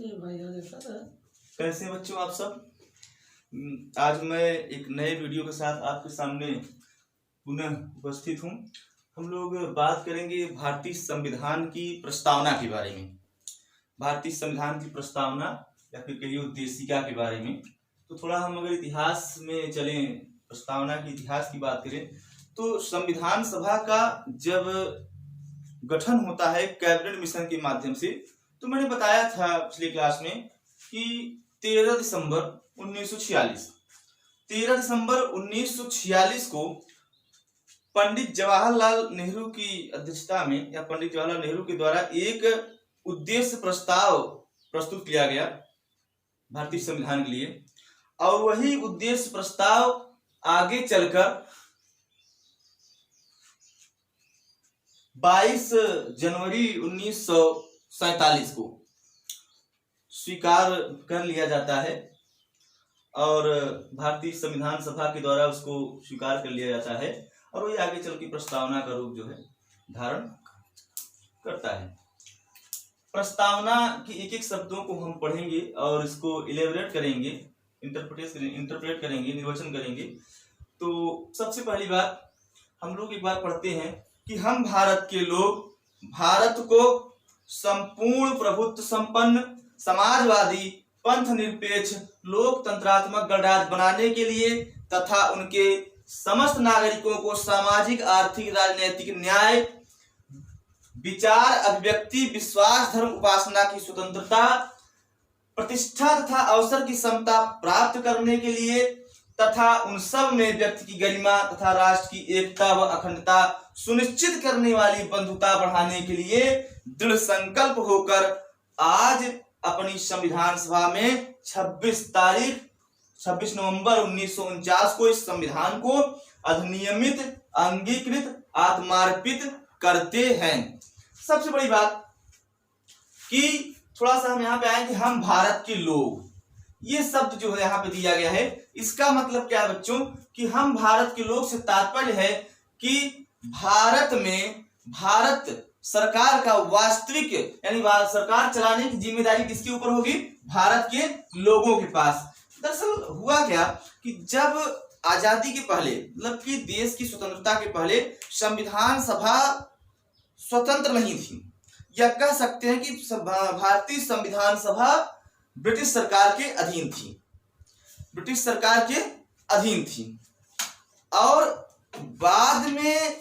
कैसे हैं बच्चों आप सब। आज मैं एक नए वीडियो के साथ आपके सामने पुनः उपस्थित हूँ। हम लोग बात करेंगे भारतीय संविधान की प्रस्तावना के बारे में। भारतीय संविधान की प्रस्तावना या फिर कहिए उद्देशिका के बारे में। तो थोड़ा हम अगर इतिहास में चलें, प्रस्तावना के इतिहास की बात करें तो संविधान सभा का जब गठन होता है कैबिनेट मिशन के माध्यम से, तो मैंने बताया था पिछले क्लास में कि 13 दिसंबर 1946 को पंडित जवाहरलाल नेहरू की अध्यक्षता में या पंडित जवाहरलाल नेहरू के द्वारा एक उद्देश्य प्रस्ताव प्रस्तुत किया गया भारतीय संविधान के लिए, और वही उद्देश्य प्रस्ताव आगे चलकर 22 जनवरी 1947 को स्वीकार कर लिया जाता है और भारतीय संविधान सभा के द्वारा उसको स्वीकार कर लिया जाता है और वही आगे चल के प्रस्तावना का रूप जो है धारण करता है। प्रस्तावना की एक एक शब्दों को हम पढ़ेंगे और इसको इलेबोरेट करेंगे, इंटरप्रेट करेंगे, निर्वचन करेंगे। तो सबसे पहली बात हम लोग एक बार पढ़ते हैं कि हम भारत के लोग भारत को संपूर्ण प्रभुत्व संपन्न समाजवादी पंथ निरपेक्ष लोकतंत्रात्मक गणराज्य बनाने के लिए तथा उनके समस्त नागरिकों को सामाजिक आर्थिक राजनीतिक न्याय विचार अभिव्यक्ति विश्वास धर्म उपासना की स्वतंत्रता प्रतिष्ठा तथा अवसर की समता प्राप्त करने के लिए तथा उन सब में व्यक्ति की गरिमा तथा राष्ट्र की एकता व अखंडता सुनिश्चित करने वाली बंधुता बढ़ाने के लिए दृढ़ संकल्प होकर आज अपनी संविधान सभा में 26 नवंबर 1949 को इस संविधान को अधिनियमित अंगीकृत आत्मार्पित करते हैं। सबसे बड़ी बात कि थोड़ा सा हम यहाँ पे आए कि हम भारत के लोग, ये शब्द जो है यहाँ पे दिया गया है, इसका मतलब क्या है बच्चों कि हम भारत के लोग से तात्पर्य है कि भारत में भारत सरकार का वास्तविक यानी सरकार चलाने की जिम्मेदारी किसके ऊपर होगी? भारत के लोगों के पास। दरअसल हुआ क्या कि जब आजादी के पहले मतलब कि देश की स्वतंत्रता के पहले संविधान सभा स्वतंत्र नहीं थी, या कह सकते हैं कि भारतीय संविधान सभा ब्रिटिश सरकार के अधीन थी, ब्रिटिश सरकार के अधीन थी। और बाद में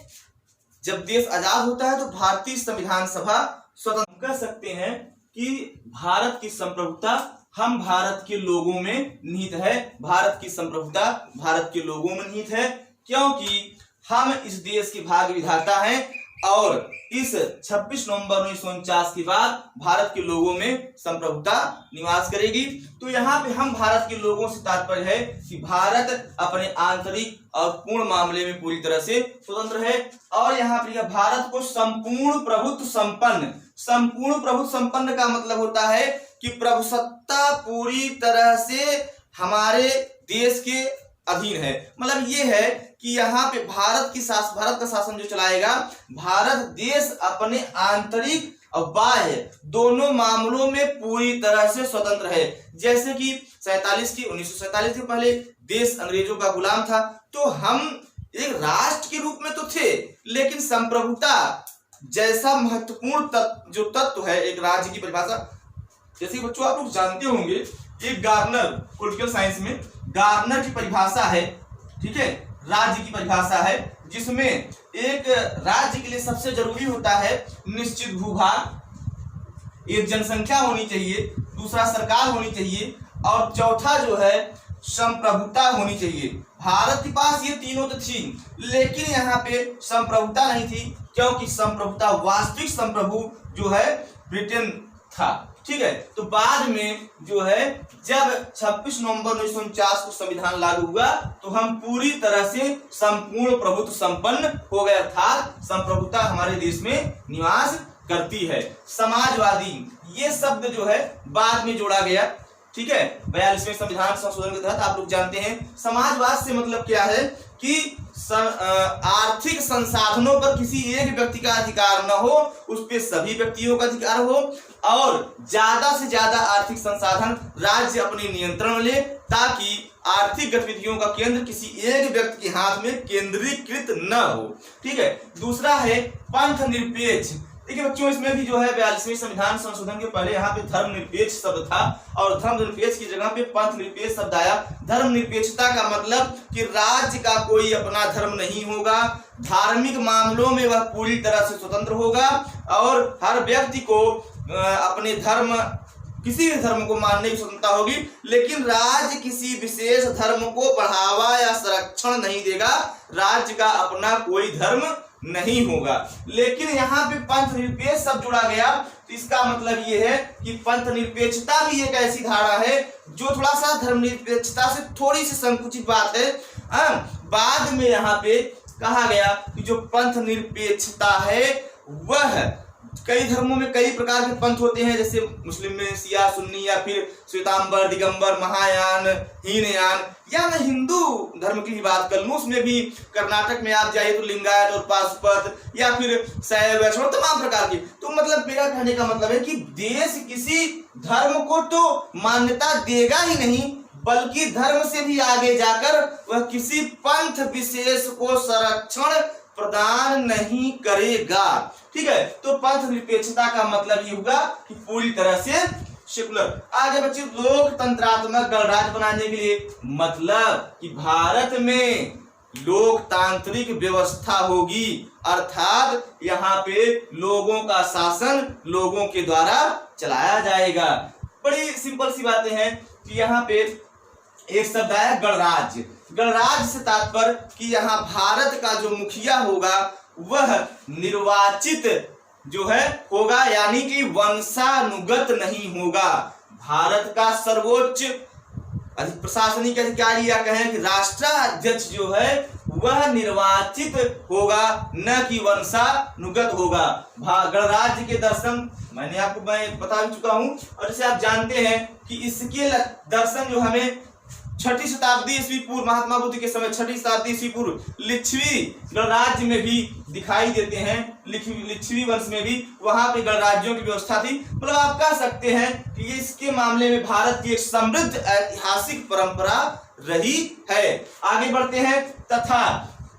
जब देश आजाद होता है तो भारतीय संविधान सभा स्वतंत्र। कह सकते हैं कि भारत की संप्रभुता हम भारत के लोगों में निहित है, भारत की संप्रभुता भारत के लोगों में निहित है, क्योंकि हम इस देश के भाग्य विधाता हैं और इस 26 नवंबर 1949 के बाद भारत के लोगों में संप्रभुता निवास करेगी। तो यहाँ पे हम भारत के लोगों से तात्पर्य है कि भारत अपने आंतरिक और पूर्ण मामले में पूरी तरह से स्वतंत्र है। और यहाँ पर भारत को संपूर्ण प्रभुत्व संपन्न, संपूर्ण प्रभुत्व संपन्न का मतलब होता है कि प्रभुसत्ता पूरी तरह से हमारे देश के अधीन है। मतलब ये है कि यहाँ पे भारत का शासन जो चलाएगा, भारत देश अपने आंतरिक और बाह्य दोनों मामलों में पूरी तरह से स्वतंत्र है। जैसे कि 1947 के पहले देश अंग्रेजों का गुलाम था, तो हम एक राष्ट्र के रूप में तो थे, लेकिन संप्रभुता जैसा महत्वपूर्ण जो तत्व है एक राज्य की परिभाषा, जैसे कि बच्चों आप लोग जानते होंगे, एक गार्नर पॉलिटिकल साइंस में गार्नर की परिभाषा है, ठीक है, राज्य की परिभाषा है, जिसमें एक राज्य के लिए सबसे जरूरी होता है निश्चित भूभाग, एक जनसंख्या होनी चाहिए, दूसरा सरकार होनी चाहिए और चौथा जो है संप्रभुता होनी चाहिए। भारत के पास ये तीनों तो थी, लेकिन यहाँ पे संप्रभुता नहीं थी, क्योंकि संप्रभुता वास्तविक संप्रभु जो है ब्रिटेन था, ठीक है। तो बाद में जो है जब 26 नवंबर 1949 को संविधान लागू हुआ तो हम पूरी तरह से संपूर्ण प्रभुत्व संपन्न हो गए, अर्थात संप्रभुता हमारे देश में निवास करती है। समाजवादी ये शब्द जो है बाद में जोड़ा गया, ठीक है। 42वें संविधान संशोधन के तहत आप लोग जानते हैं समाजवाद से मतलब क्या है कि आर्थिक संसाधनों पर किसी एक व्यक्ति का अधिकार न हो, उस पे सभी व्यक्तियों का अधिकार हो और ज्यादा से ज्यादा आर्थिक संसाधन राज्य अपने नियंत्रण में ले, ताकि आर्थिक गतिविधियों का केंद्र किसी एक व्यक्ति के हाथ में केंद्रीकृत न हो। ठीक है। दूसरा है पंथ निरपेक्ष। देखिए बच्चों, इसमें भी जो है 42वें संविधान संशोधन के पहले यहाँ पे धर्मनिरपेक्ष शब्द था और धर्मनिरपेक्ष की जगह पे पंथ निरपेक्ष शब्द आया। धर्मनिरपेक्षता का मतलब कि राज्य का कोई अपना धर्म नहीं होगा, धार्मिक मामलों में वह पूरी तरह से स्वतंत्र होगा और हर व्यक्ति को अपने धर्म, किसी भी धर्म को मानने की स्वतंत्रता होगी, लेकिन राज्य किसी विशेष धर्म को बढ़ावा या संरक्षण नहीं देगा। राज्य का अपना कोई धर्म नहीं होगा। लेकिन यहाँ पे पंथ निरपेक्ष शब्द जुड़ा गया, तो इसका मतलब ये है कि पंथ निरपेक्षता भी एक ऐसी धारा है जो थोड़ा सा धर्मनिरपेक्षता से थोड़ी सी संकुचित बात है। बाद में यहाँ पे कहा गया कि जो पंथ निरपेक्षता है वह कई धर्मों में कई प्रकार के पंथ होते हैं, जैसे मुस्लिम में शिया सुन्नी या फिर श्वेतांबर दिगंबर महायान हीनयान, या मैं हिंदू धर्म की ही बात कर लूं, उसमें भी कर्नाटक में आप जाइए तो लिंगायत और पाशुपत या फिर शैव वैष्णव तमाम प्रकार की। तो मतलब मेरा कहने का मतलब है कि देश किसी धर्म को तो मान्यता देगा ही नहीं, बल्कि धर्म से भी आगे जाकर वह किसी पंथ विशेष को संरक्षण प्रदान नहीं करेगा। ठीक है। तो पंथ निरपेक्षता का मतलब ये होगा कि पूरी तरह से सेकुलर। आगे बच्चे, लोकतंत्रात्मक गणराज्य बनाने के लिए मतलब कि भारत में लोकतांत्रिक व्यवस्था होगी, अर्थात यहाँ पे लोगों का शासन लोगों के द्वारा चलाया जाएगा। बड़ी सिंपल सी बातें हैं कि यहाँ पे एक शब्द आया गणराज्य। गणराज्य से तात्पर्य कि यहाँ भारत का जो मुखिया होगा वह निर्वाचित जो है होगा, यानी कि वंशानुगत नहीं होगा। भारत का सर्वोच्च प्रशासनिक अधिकारी या कहें कि राष्ट्राध्यक्ष जो है वह निर्वाचित होगा, न कि वंशानुगत होगा। गणराज्य के दर्शन मैं बता भी चुका हूं, और जैसे आप जानते हैं कि इसके दर्शन जो हमें 6ठी शताब्दी ईस्वी पूर्व, महात्मा बुद्ध के समय 6ठी शताब्दी ईस्वी पूर्व लिच्छवी गणराज्य में भी दिखाई देते हैं। लिच्छवी वंश में भी वहां पे गणराज्यों की व्यवस्था थी। मतलब आप कह सकते हैं कि ये इसके मामले में भारत की एक समृद्ध ऐतिहासिक परंपरा रही है। आगे बढ़ते हैं। तथा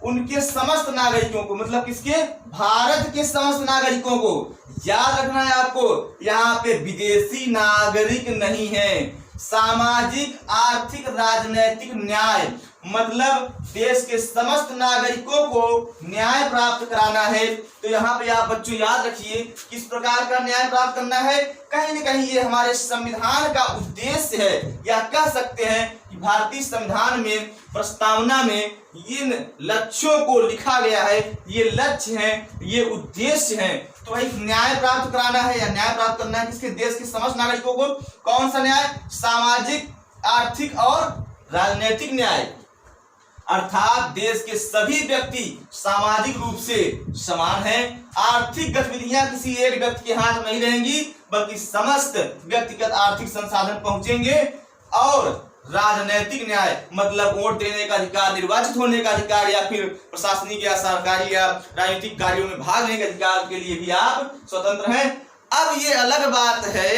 उनके समस्त नागरिकों को, मतलब किसके, भारत के समस्त नागरिकों को, याद रखना है आपको, यहाँ पे विदेशी नागरिक नहीं है। सामाजिक आर्थिक राजनैतिक न्याय, मतलब देश के समस्त नागरिकों को न्याय प्राप्त कराना है। तो यहाँ पे आप बच्चों याद रखिए किस प्रकार का न्याय प्राप्त करना है। कहीं न कहीं ये हमारे संविधान का उद्देश्य है, या कह सकते हैं कि भारतीय संविधान में प्रस्तावना में इन लक्ष्यों को लिखा गया है। ये लक्ष्य हैं, ये उद्देश्य हैं। तो एक न्याय प्राप्त कराना है या न्याय प्राप्त करना है किसके, देश के समस्त नागरिकों को। कौन सा न्याय, सामाजिक आर्थिक और राजनीतिक न्याय, अर्थात देश के सभी व्यक्ति सामाजिक रूप से समान हैं। आर्थिक गतिविधियां किसी एक व्यक्ति के हाथ में नहीं रहेंगी, बल्कि समस्त व्यक्तिगत आर्थिक संसाधन पहुंचेंगे। और राजनैतिक न्याय मतलब वोट देने का अधिकार, निर्वाचित होने का अधिकार, या फिर प्रशासनिक या सरकारी या राजनीतिक कार्यों में भाग लेने के अधिकार के लिए भी आप स्वतंत्र हैं। अब ये अलग बात है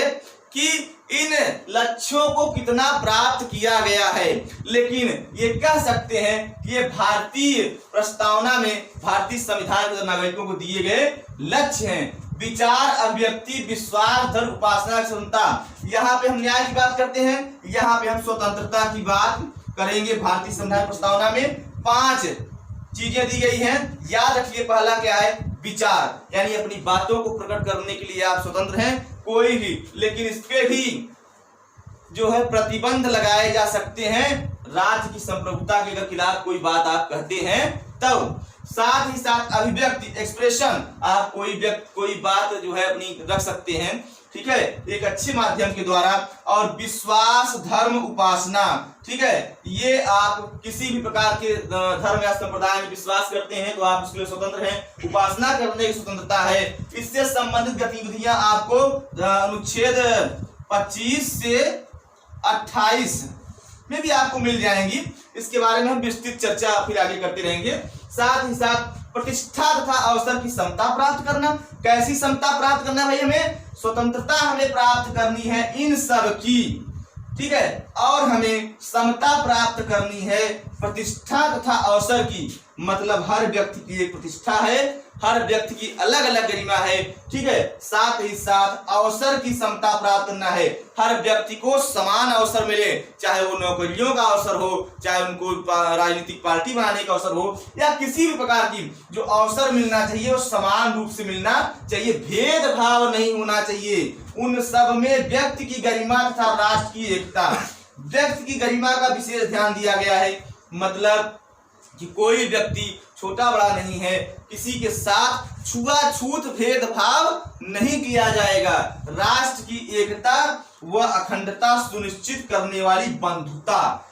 कि इन लक्ष्यों को कितना प्राप्त किया गया है, लेकिन ये कह सकते हैं कि ये भारतीय प्रस्तावना में, भारतीय संविधान के नागरिकों को दिए गए लक्ष्य हैं। विचार, अभिव्यक्ति, विश्वास, धर्म, उपासना, क्षमता, यहाँ पे हम न्याय की बात करते हैं, यहाँ पे हम स्वतंत्रता की बात करेंगे। भारतीय संविधान प्रस्तावना में 5 चीजें दी गई हैं। याद रखिए, पहला क्या है, विचार, यानी अपनी बातों को प्रकट करने के लिए आप स्वतंत्र हैं कोई भी, लेकिन इस पे भी जो है प्रतिबंध लगाए जा सकते हैं राज्य की संप्रभुता के अगर खिलाफ कोई बात आप कहते हैं तब। साथ ही साथ अभिव्यक्ति, एक्सप्रेशन, आप कोई बात जो है अपनी रख सकते हैं, ठीक है, एक अच्छे माध्यम के द्वारा। और विश्वास, धर्म, उपासना, ठीक है, ये आप किसी भी प्रकार के धर्म या संप्रदाय में विश्वास करते हैं तो आप उसके लिए स्वतंत्र हैं। उपासना करने की स्वतंत्रता है। इससे संबंधित गतिविधियां आपको अनुच्छेद 25 से 28 में भी आपको मिल जाएंगी। इसके बारे में हम विस्तृत चर्चा फिर आगे करते रहेंगे। साथ ही साथ प्रतिष्ठा तथा अवसर की समता प्राप्त करना। कैसी समता प्राप्त करना भाई? हमें स्वतंत्रता हमें प्राप्त करनी है इन सब की, ठीक है, और हमें समता प्राप्त करनी है प्रतिष्ठा तथा अवसर की। मतलब हर व्यक्ति की एक प्रतिष्ठा है, हर व्यक्ति की अलग अलग गरिमा है, ठीक है। साथ ही साथ अवसर की समता प्राप्त करना है, हर व्यक्ति को समान अवसर मिले, चाहे वो नौकरियों का अवसर हो, चाहे उनको राजनीतिक पार्टी बनाने का अवसर हो, या किसी भी प्रकार की जो अवसर मिलना चाहिए वो समान रूप से मिलना चाहिए, भेदभाव नहीं होना चाहिए। उन सब में व्यक्ति की गरिमा तथा राष्ट्र की एकता, व्यक्ति की गरिमा का विशेष ध्यान दिया गया है। मतलब कि कोई व्यक्ति छोटा बड़ा नहीं है, किसी के साथ छुआछूत भेदभाव नहीं किया जाएगा। राष्ट्र की एकता व अखंडता सुनिश्चित करने वाली बंधुता।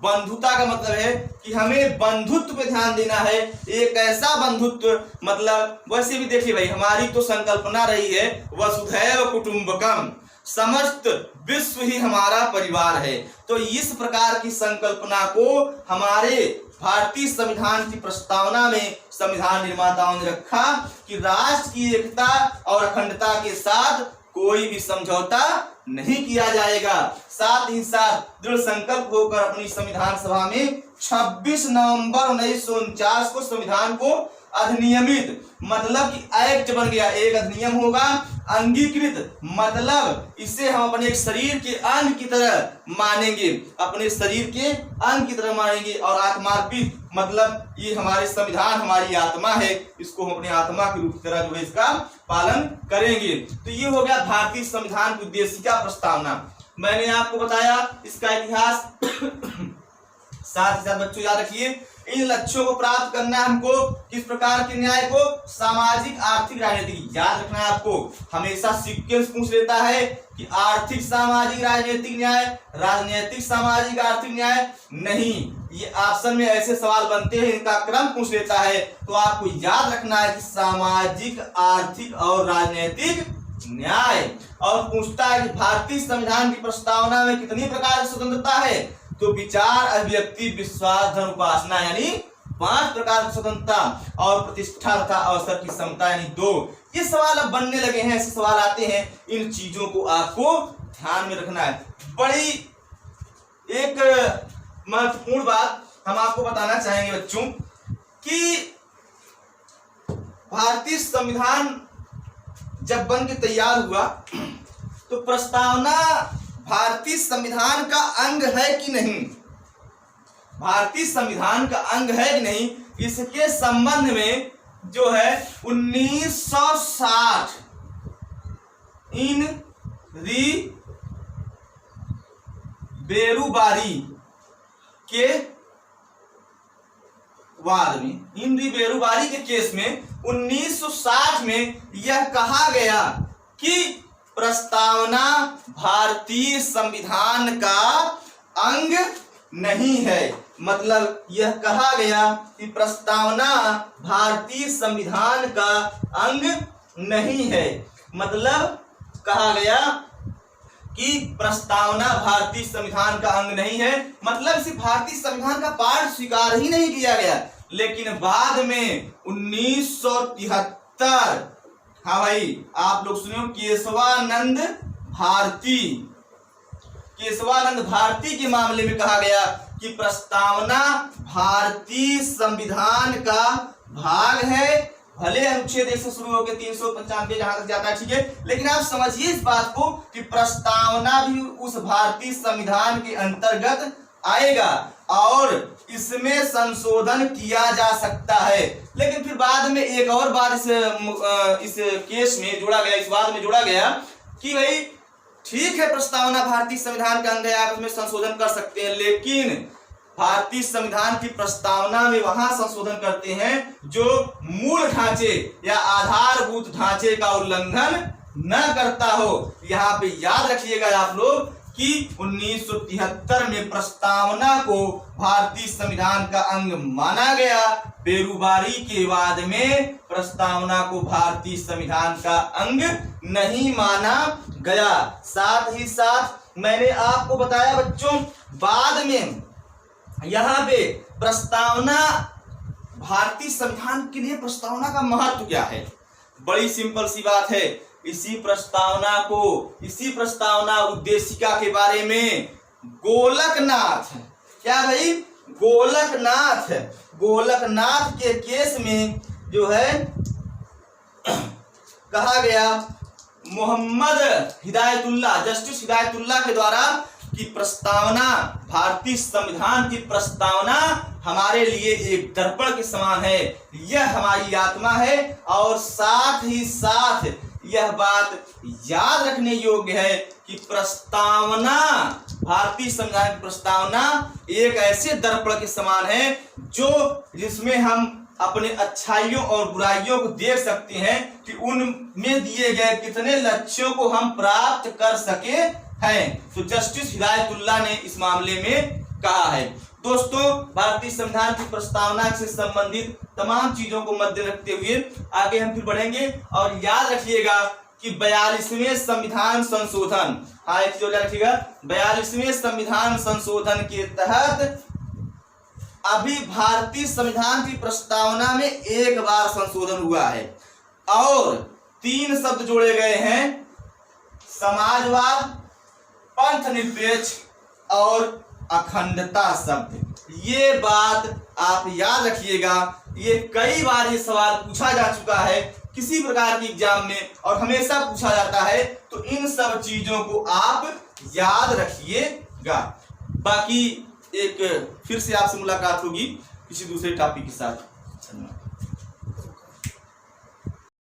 बंधुता का मतलब है कि हमें बंधुत्व पे ध्यान देना है। एक ऐसा बंधुत्व, मतलब वैसे भी देखिए भाई, हमारी तो संकल्पना रही है वसुधैव कुटुंबकम, समस्त विश्व ही हमारा परिवार है। तो इस प्रकार की संकल्पना को हमारे भारतीय संविधान की प्रस्तावना में संविधान निर्माताओं ने रखा कि राष्ट्र की एकता और अखंडता के साथ कोई भी समझौता नहीं किया जाएगा। साथ ही साथ दृढ़ संकल्प होकर अपनी संविधान सभा में 26 नवंबर 1949 को संविधान को अधिनियमित, मतलब कि एक्ट बन गया, एक अधिनियम होगा। अंगीकृत मतलब इसे हम अपने एक शरीर के अंग की तरह मानेंगे, अपने शरीर के अंग की तरह मानेंगे। और आत्मार्पित मतलब ये हमारे संविधान हमारी आत्मा है, इसको हम अपनी आत्मा के रूप की तरह जो है इसका पालन करेंगे। तो ये हो गया भारतीय संविधान की उद्देशिका प्रस्तावना। मैंने आपको बताया इसका इतिहास। साथ ही साथ बच्चों याद रखिए, इन लक्ष्यों को प्राप्त करना है हमको किस प्रकार के न्याय को? सामाजिक, आर्थिक, राजनीतिक। याद रखना है आपको, हमेशा सीक्वेंस पूछ लेता है कि आर्थिक सामाजिक राजनीतिक न्याय, राजनीतिक सामाजिक आर्थिक न्याय नहीं। ये ऑप्शन में ऐसे सवाल बनते हैं, इनका क्रम पूछ लेता है। तो आपको याद रखना है कि सामाजिक, आर्थिक और राजनीतिक न्याय। और पूछता है कि भारतीय संविधान की प्रस्तावना में कितनी प्रकार की स्वतंत्रता है? तो विचार, अभिव्यक्ति, विश्वास, धर्म, उपासना, यानी 5 प्रकार की स्वतंत्रता, और प्रतिष्ठा तथा अवसर की समता यानी 2। ये सवाल अब बनने लगे हैं, ऐसे सवाल आते हैं। इन चीजों को आपको ध्यान में रखना है। बड़ी एक महत्वपूर्ण बात हम आपको बताना चाहेंगे बच्चों कि भारतीय संविधान जब बन के तैयार हुआ तो प्रस्तावना भारतीय संविधान का अंग है कि नहीं, भारतीय संविधान का अंग है कि नहीं, इसके संबंध में जो है 1960 इन री बेरुबारी के वाद में, इन री बेरुबारी के केस में 1960 में यह कहा गया कि प्रस्तावना भारतीय संविधान का अंग नहीं है। मतलब यह कहा गया कि प्रस्तावना भारतीय संविधान का अंग नहीं है। मतलब कहा गया कि प्रस्तावना भारतीय संविधान का अंग नहीं है, मतलब इसे भारतीय संविधान का पार्ट स्वीकार ही नहीं किया गया। लेकिन बाद में 1973, हाँ भाई आप लोग सुनियो, केशवानंद भारती के मामले में कहा गया कि प्रस्तावना भारतीय संविधान का भाग है। भले अनुच्छेद 1 से शुरू होकर 395 जहां तक जाता है, ठीक है, लेकिन आप समझिए इस बात को कि प्रस्तावना भी उस भारतीय संविधान के अंतर्गत आएगा और इसमें संशोधन किया जा सकता है। लेकिन फिर बाद में एक और बात इस केस में जोड़ा गया, इस बात में जोड़ा गया कि भाई ठीक है प्रस्तावना भारतीय संविधान का अंग है, आप उसमें संशोधन कर सकते हैं, लेकिन भारतीय संविधान की प्रस्तावना में वहां संशोधन करते हैं जो मूल ढांचे या आधारभूत ढांचे का उल्लंघन न करता हो। यहाँ पे याद रखिएगा आप लोग कि 1973 में प्रस्तावना को भारतीय संविधान का अंग माना गया। पेरुबारी के वाद में प्रस्तावना को भारतीय संविधान का अंग नहीं माना गया। साथ ही साथ मैंने आपको बताया बच्चों, बाद में यहाँ पे प्रस्तावना, भारतीय संविधान के लिए प्रस्तावना का महत्व क्या है। बड़ी सिंपल सी बात है। इसी प्रस्तावना उद्देशिका के बारे में गोलकनाथ, क्या भाई, गोलकनाथ के केस में जो है कहा गया, मोहम्मद हिदायतुल्लाह, जस्टिस हिदायतुल्लाह के द्वारा कि प्रस्तावना, भारतीय संविधान की प्रस्तावना हमारे लिए एक दर्पण के समान है, यह हमारी आत्मा है। और साथ ही साथ यह बात याद रखने योग्य है कि प्रस्तावना, भारतीय संविधान की प्रस्तावना एक ऐसे दर्पण के समान है जिसमें हम अपने अच्छाइयों और बुराइयों को देख सकते हैं कि उनमें दिए गए कितने लक्ष्यों को हम प्राप्त कर सके हैं। तो जस्टिस हिदायतुल्लाह ने इस मामले में कहा है। दोस्तों, भारतीय संविधान की प्रस्तावना से संबंधित तमाम चीजों को मद्दे रखते हुए आगे हम फिर बढ़ेंगे। और याद रखिएगा कि 42वें संविधान संशोधन, हाँ एक चीज याद रखिएगा, 42वें संविधान संशोधन के तहत अभी भारतीय संविधान की प्रस्तावना में एक बार संशोधन हुआ है और 3 शब्द जोड़े गए हैं, समाजवाद, पंथ निरपेक्ष और अखंडता शब्द। ये बात आप याद रखिएगा। ये कई बार ये सवाल पूछा जा चुका है किसी प्रकार की एग्जाम में और हमेशा पूछा जाता है, तो इन सब चीजों को आप याद रखिएगा। बाकी एक फिर से आपसे मुलाकात होगी किसी दूसरे टॉपिक के साथ। धन्यवाद।